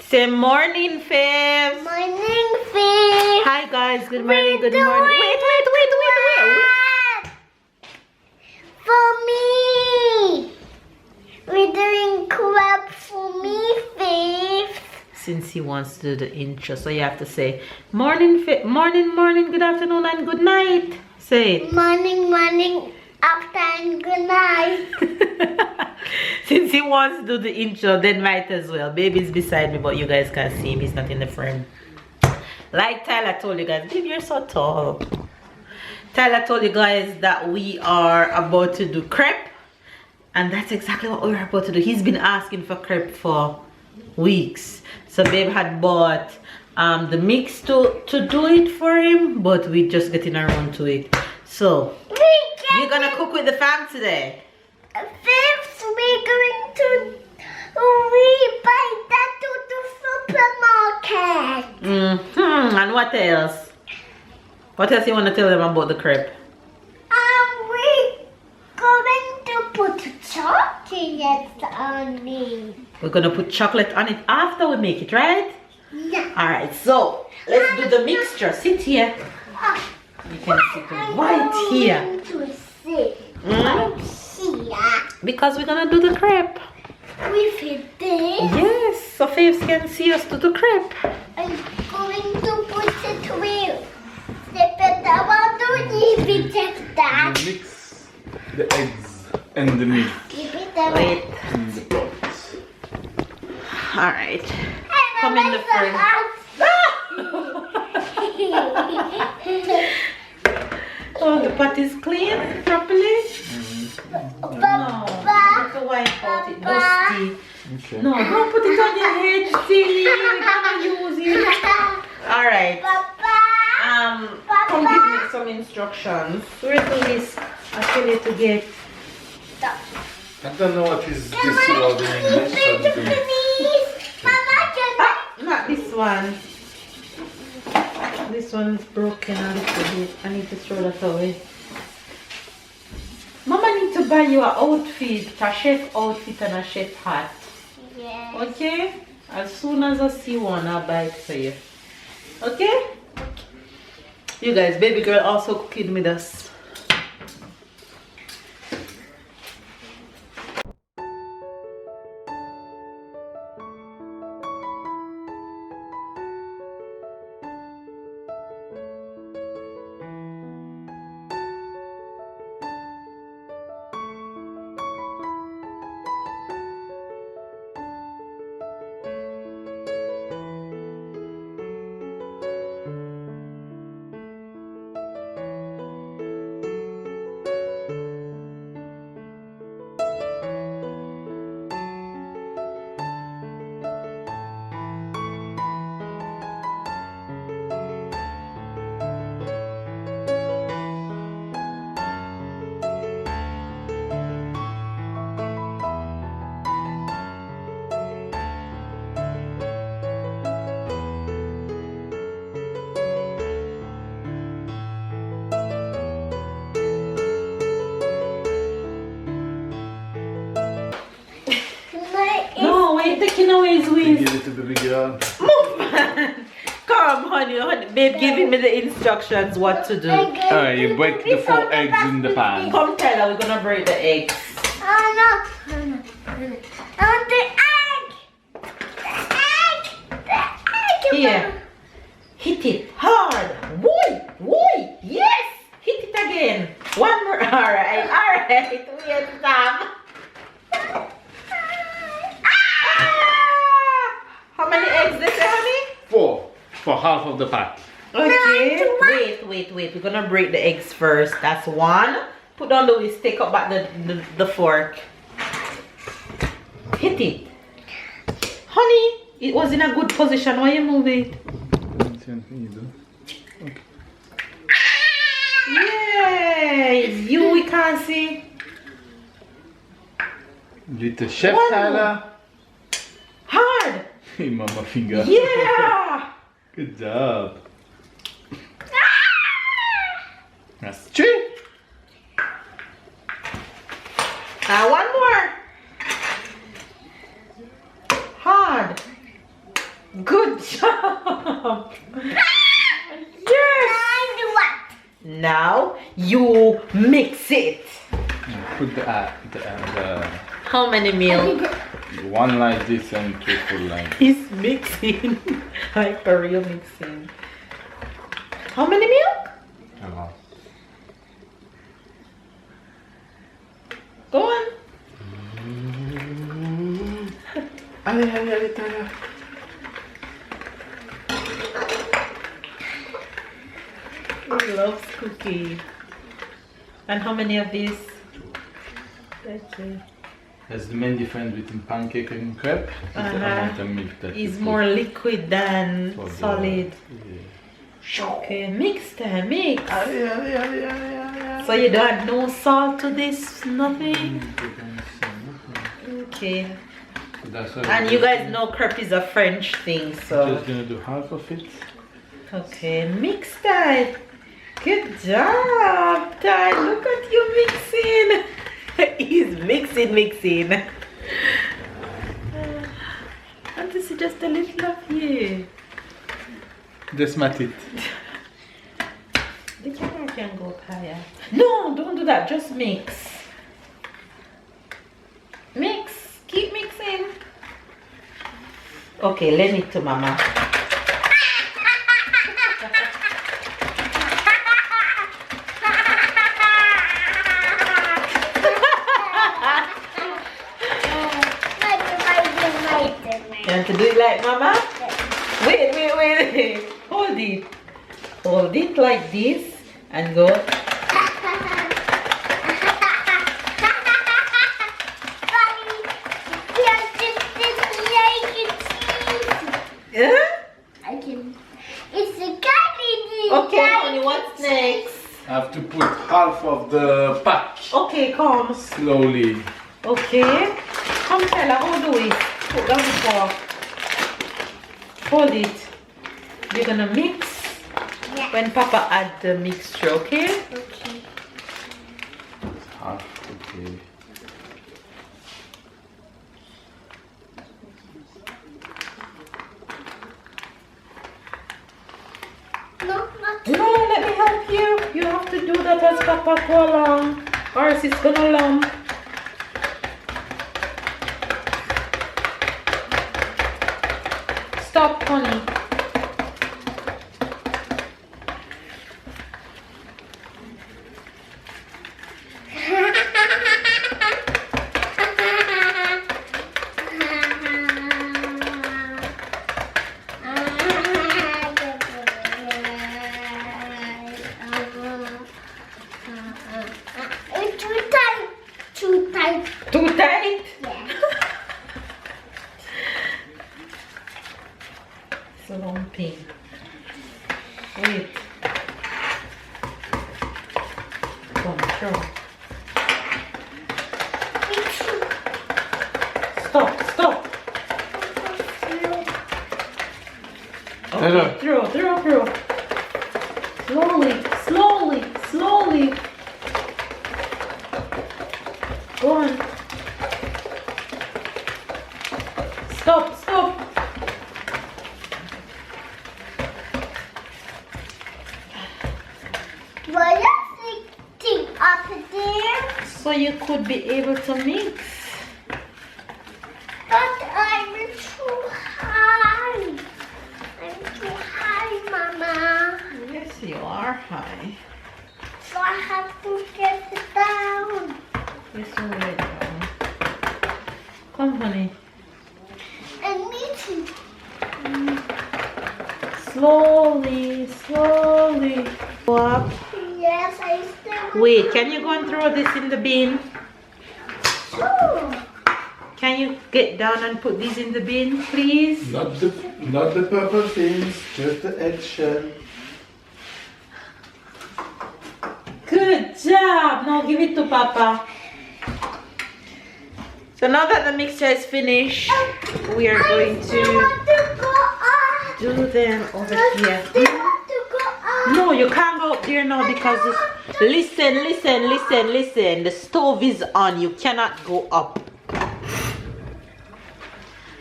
Say morning, Faves. Morning, Faves. Hi guys, good morning, good morning. Wait. For me. We're doing crab for me, Faves. Since he wants to do the intro, so you have to say morning, morning, good afternoon, and good night. Say it. Morning, after and good night. Since he wants to do the intro, then might as well. Baby's beside me, but you guys can't see him. He's not in the frame. Like Tyler told you guys, baby, you're so tall. Tyler told you guys that we are about to do crepe. And that's exactly what we were about to do. He's been asking for crepe for weeks. So babe had bought the mix to do it for him. But we're just getting around to it. So, you're going to cook with the fam today. Fifth, we're going to buy that to the supermarket. And what else? What else you want to tell them about the crepe? We're going to put chocolate on it. We're going to put chocolate on it after we make it, right? Yeah. Alright, so let's do the mixture. Sit here. You can sit right here. Because we're gonna do the crepe. With it there. Yes, so Faves can see us do the crepe. I'm going to put it with the pepper. Want to leave it like that. You mix the eggs and the milk Keep it Wait. in the pot. Alright. Come in the frame. Oh, the pot is clean properly? No, you have to wipe out it dusty. Okay. No, don't put it on your head, silly. We cannot use it. Alright. Come give me some instructions. Where's the whisk? I tell you to get. I don't know what is this word in English. Not this one. This one's broken a little bit. I need to throw that away. Mama need to buy you an outfit, a chef outfit and a chef hat. Yes. Okay? As soon as I see one, I'll buy it for you. Okay? You guys, baby girl also cooking with us. Taking away his wings. Give it to the big girl. Move, man. Come, honey. Babe, giving me the instructions what to do. Alright, you break the 4 eggs in the pan. Come, Tyler, we're gonna break the eggs. Oh no. I want the egg. Here. Hit it hard. Boy. Yes. Hit it again. One more. Alright. Weird Sam. How many eggs did you, honey? 4 for half of the pot. Okay. Wait. We're gonna break the eggs first. That's 1. Put down the whisk. Take up back the fork. Hit it. Honey, it was in a good position. Why you move it? Okay. Yay! We can't see. Little chef One Tyler. Hard. Hey, mama finger. Yeah. Good job. That's 3. One more. Hard. Good job. Yes. And what? Now you mix it. Put the How many milk? one like this and two full like. He's mixing like a real mixing. How many milk? Oh. Go on. Ali. He loves cookie. And how many of these? Okay. That's the main difference between pancake and crepe. Is the amount of milk that It's you more put liquid than for the- solid. Yeah. Okay, mix them, mix. Yeah. So you don't add no salt to this, nothing? Okay. So that's what And you guys know crepe is a French thing, so. just gonna do half of it. Okay, mix that. Good job, Ty. Look at you mixing. He's mixing. And this is just a little of you. This it. The camera can go up higher. No, don't do that. Just mix. Mix. Keep mixing. Okay, lend it to Mama. You want to do it like Mama? Wait. Hold it. Hold it like this and go. Yeah? It's a candy. Okay, honey, what's next? I have to put half of the pack Okay, come. slowly. Okay. Come, Stella, how do it? Put down the fork. Hold it. You're gonna mix Yeah. when Papa add the mixture, okay? Okay. Half, okay. No, not No, let me help you. You have to do that as Papa go along, or else it's gonna lump. Stop, honey. It's too tight. Too tight. Too tight? Yeah. It's lumpy. Wait. Control. It's too Stop. Hello. Okay, throw. Slowly. Go on. Stop. What is the thing up there? So you could be able to mix. But I'm too high. I'm too high, Mama. Yes, you are high. So I have to get it down. Yes, you lay down. Come, honey. And me too. Slowly. Go up. Yes, I still. Wait, can you go and throw this in the bin? Sure. Can you get down and put these in the bin, please? Not the purple things, just the eggshell. Good job. Now give it to Papa. So now that the mixture is finished, we are going I to want to go up. do them over I here. still want to go up. No, you can't go up there now because listen. The stove is on. You cannot go up.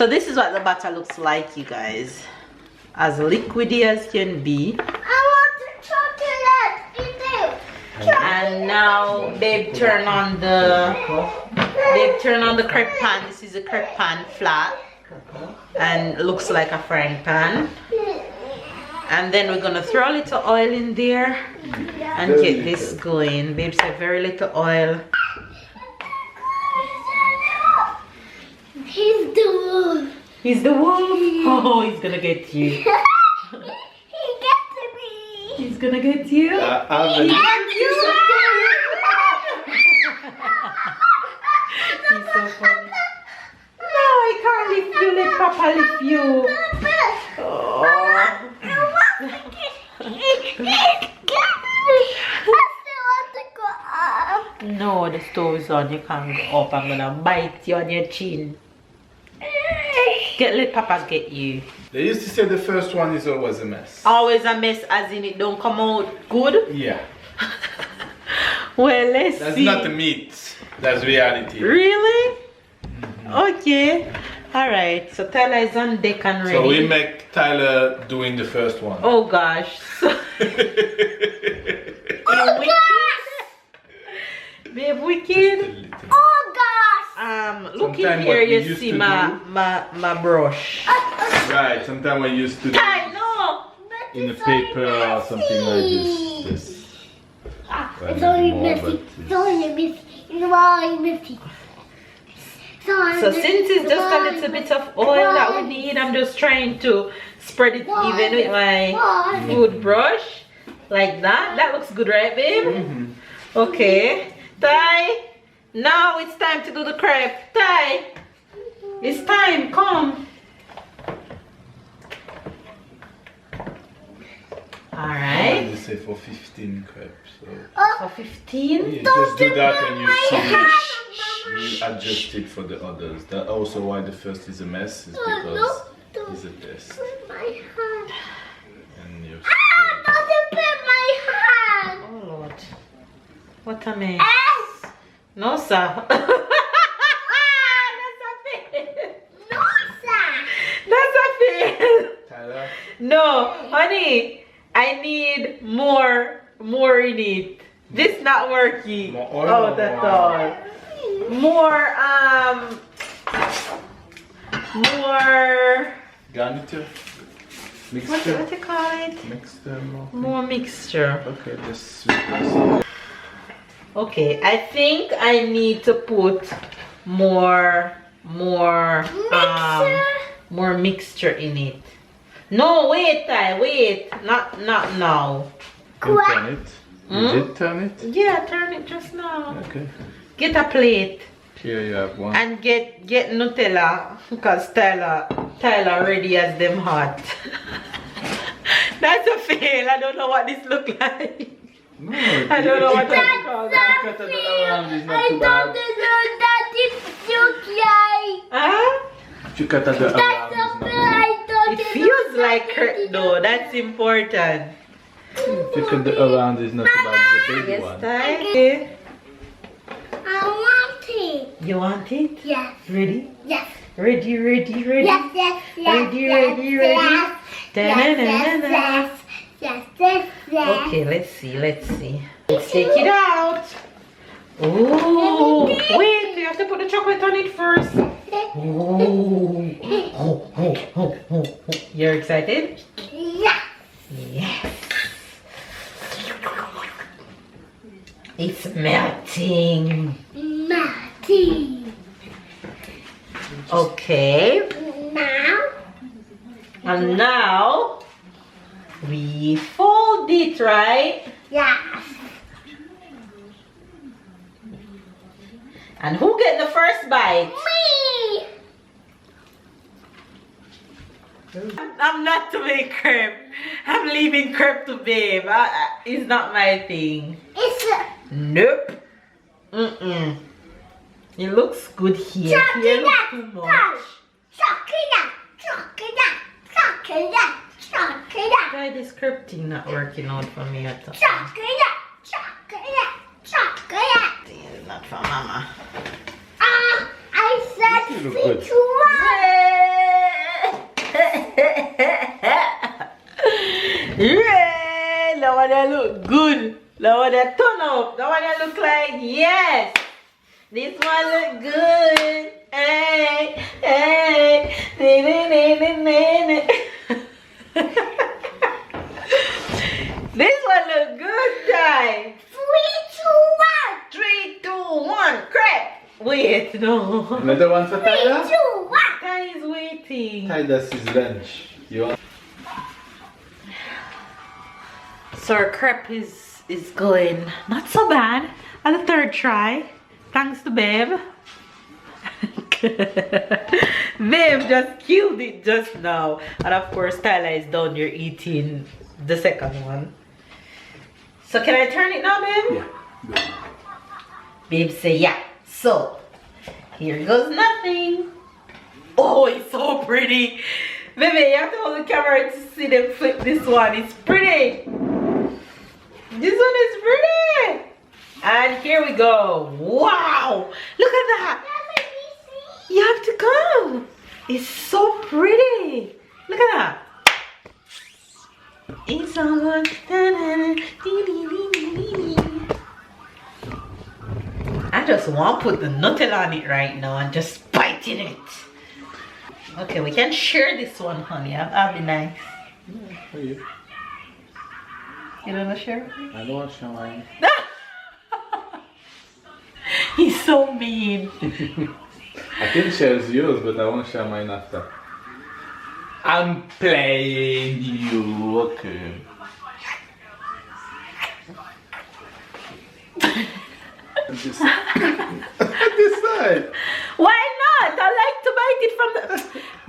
So this is what the batter looks like, you guys. As liquidy as can be. I want the chocolate. And now babe turn on the crepe pan. This is a crepe pan flat and looks like a frying pan. And then we're gonna throw a little oil in there and get this going. Babe said very little oil. He's the wolf. He's the wolf. Oh, he's gonna get you. He gets me. He's gonna get you. He gets you. He's so funny. No, I can't lift you. Let Papa lift you. Oh. No, the stove is on. You can't go up. I'm gonna bite you on your chin. Let Papa get you. They used to say the first one is always a mess. Always a mess, as in it don't come out good. Yeah. Well, let's That's see. not the meat. That's reality. Really? Okay. Alright, so Tyler is on deck and ready. So we make Tyler doing the first one. Oh gosh. Babe, wicked. Oh gosh. Look in Sometime here, what we you used see to my brush. Right, sometimes we used to do I know. in a paper or something like this. Well, It's only more, messy. but It's only messy. It's only messy. So since it's just a little bit of oil that we need, I'm just trying to spread it even with my food brush. Like that. That looks good, right, babe? Okay. Ty, now it's time to do the crepe. Ty, it's time. Come. Alright. They say for 15 crepes. So. For 15? Yeah, just do that and you see you adjust it for the others. That's also why the first is a mess, is because it's a test. My hand. And you Don't put my hand. Oh Lord. What a mess. S. No, sir. That's a fail. No, sir. That's a fail. Tyler? No, honey, I need more in it. This not working. More oil? Oh, that's all. More Garniture? what Mixture? you call it? Mixture? More mixture. Okay, just sweet this. Okay, I think I need to put more mixture in it. No, wait, Ty, wait. Not now. You turn it. You did turn it? Yeah, turn it just now. Okay. Get a plate Here you have one. and get Nutella, because Tyler already has them hot. That's a fail. I don't know what this look like. No, I don't know what that's called. Cut it around is not I too don't bad. know that it's okay. Huh? If you cut it around, That's it's the not bill bad. I don't It feels like curd though. That's important. If you cut it around, it's not too bad. It's a baby Yes, one. Ty. I want it. You want it? Yes. Ready? Yes. Ready? Yes, yes, yes. Ready, yes, ready, yes, ready. Yes, Da-na-na-na-na. yes, yes, yes, yes. Okay, let's see. Let's take it out. Oh, wait, you have to put the chocolate on it first. Oh. You're excited? Yeah. Yes. It's melting. Marty. Okay. Now. And now we fold it, right? Yeah. And who get the first bite? Me. I'm not to make crepe. I'm leaving crepe to babe. It's not my thing. It's Nope. Mm-mm. It looks good here. Here looks too much. chocolate. Why this crepe thing not working out for me at all? Chocolate. This is not for mama. I said You look good. which one? Yay! one that look good. That one that turn up. That one that look like yes. This one look good. Hey, hey. This one look good, Ty. 3, 2, 1, crack. Wait, no. Another one for Tyler? Ty is waiting. Tyler's his lunch. You want? So our crepe is going not so bad on the third try. Thanks to Babe. Babe just killed it just now. And of course Tyler is down here eating the second one. So can I turn it now, Babe? Yeah. Babe say yeah. So here goes nothing. Oh, it's so pretty. Baby, you have to hold the camera to see them flip this one. It's pretty. This one is pretty. And here we go. Wow. Look at that. You have to come. It's so pretty. Look at that. It's all good. I just want to put the Nutella on it right now and just bite in it. Okay, we can share this one, honey. I'll be nice. For you. You don't want to share? I don't want to share mine. He's so mean. I can share yours, but I won't share mine after. I'm playing you, okay. This side. Why not? I like to bite it from the...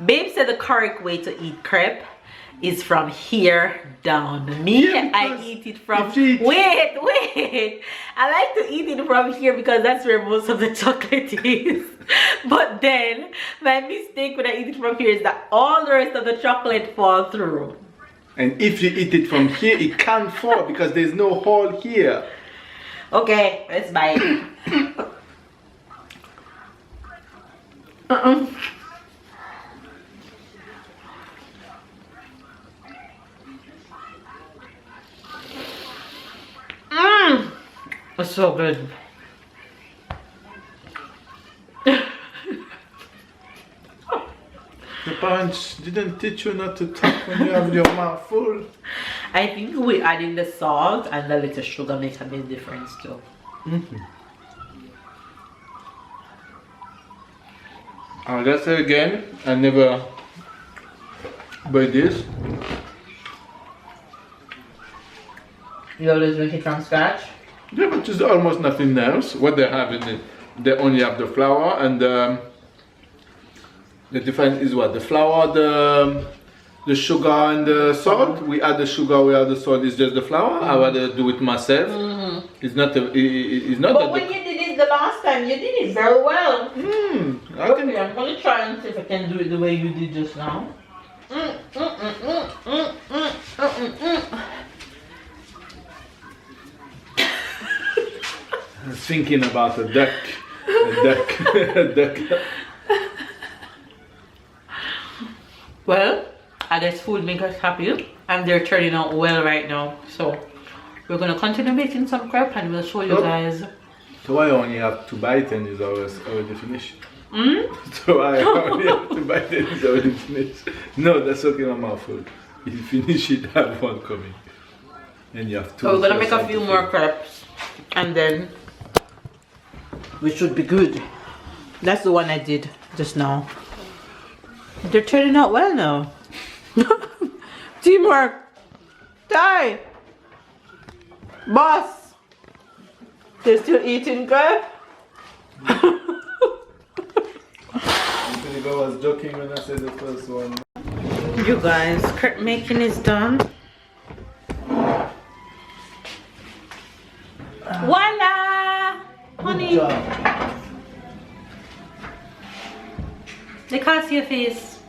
Babe said the correct way to eat crepe is from here down. Me, Yeah, I eat it from... you eat- Wait. I like to eat it from here because that's where most of the chocolate is. But then, my mistake when I eat it from here is that all the rest of the chocolate fall through. And if you eat it from here, it can't fall because there's no hole here. Okay, let's bite. It's so good. Your parents didn't teach you not to talk when you have your mouth full. I think we adding the salt and the little sugar makes a big difference too. Let's say again, I never buy this. You always make it from scratch? Yeah, but there's almost nothing else. What they have in it, they only have the flour and the difference is what? The flour, the sugar and the salt. We add the sugar, we add the salt. It's just the flour. I rather do it myself. It's not it's not. But when you did it the last time, you did it very well. Okay, I'm gonna try and see if I can do it the way you did just now. I was thinking about a duck. A duck. Well, I guess food makes us happy and they're turning out well right now. So we're gonna continue making some crepe and we'll show you guys. So I only have to bite and it's already finished. So I only have to bite and it's already finished. No, that's okay, my mouth full. If you finish it, I have one coming. And you have two. So we're gonna make a few more crepes and then we should be good. That's the one I did just now. They're turning out well now. Teamwork. Ty. Boss. They're still eating crepe? I was joking when I said the first one. You guys, crepe making is done. Voila! Honey. They can't see your face.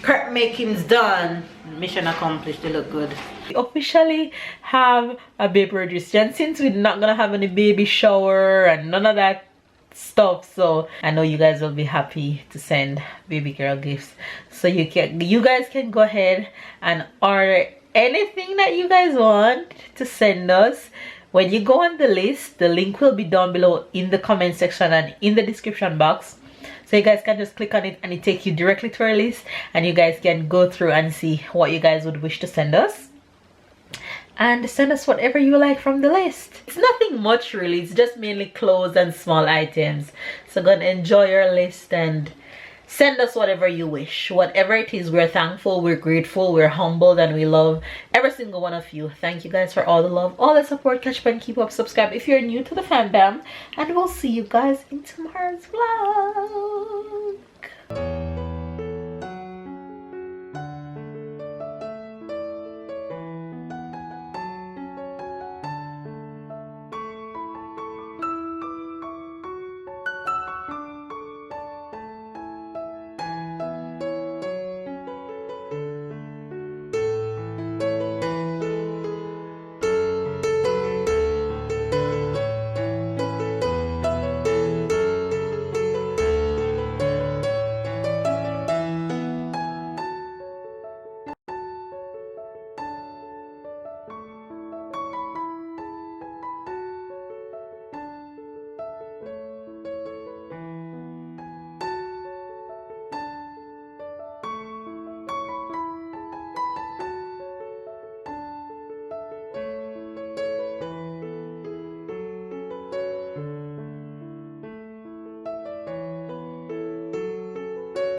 Crepe making's done. Mission accomplished. They look good. We officially have a baby registry, and since we're not gonna have any baby shower and none of that stuff. So I know you guys will be happy to send baby girl gifts. So you guys can go ahead and order anything that you guys want to send us. When you go on the list, the link will be down below in the comment section and in the description box. So you guys can just click on it and it takes you directly to our list, and you guys can go through and see what you guys would wish to send us. And send us whatever you like from the list. It's nothing much really, it's just mainly clothes and small items. So go and enjoy your list and send us whatever you wish. Whatever it is, we're thankful, we're grateful, we're humbled, and we love every single one of you. Thank you guys for all the love, all the support. Catch up and keep up, subscribe if you're new to the fam bam, and we'll see you guys in tomorrow's vlog.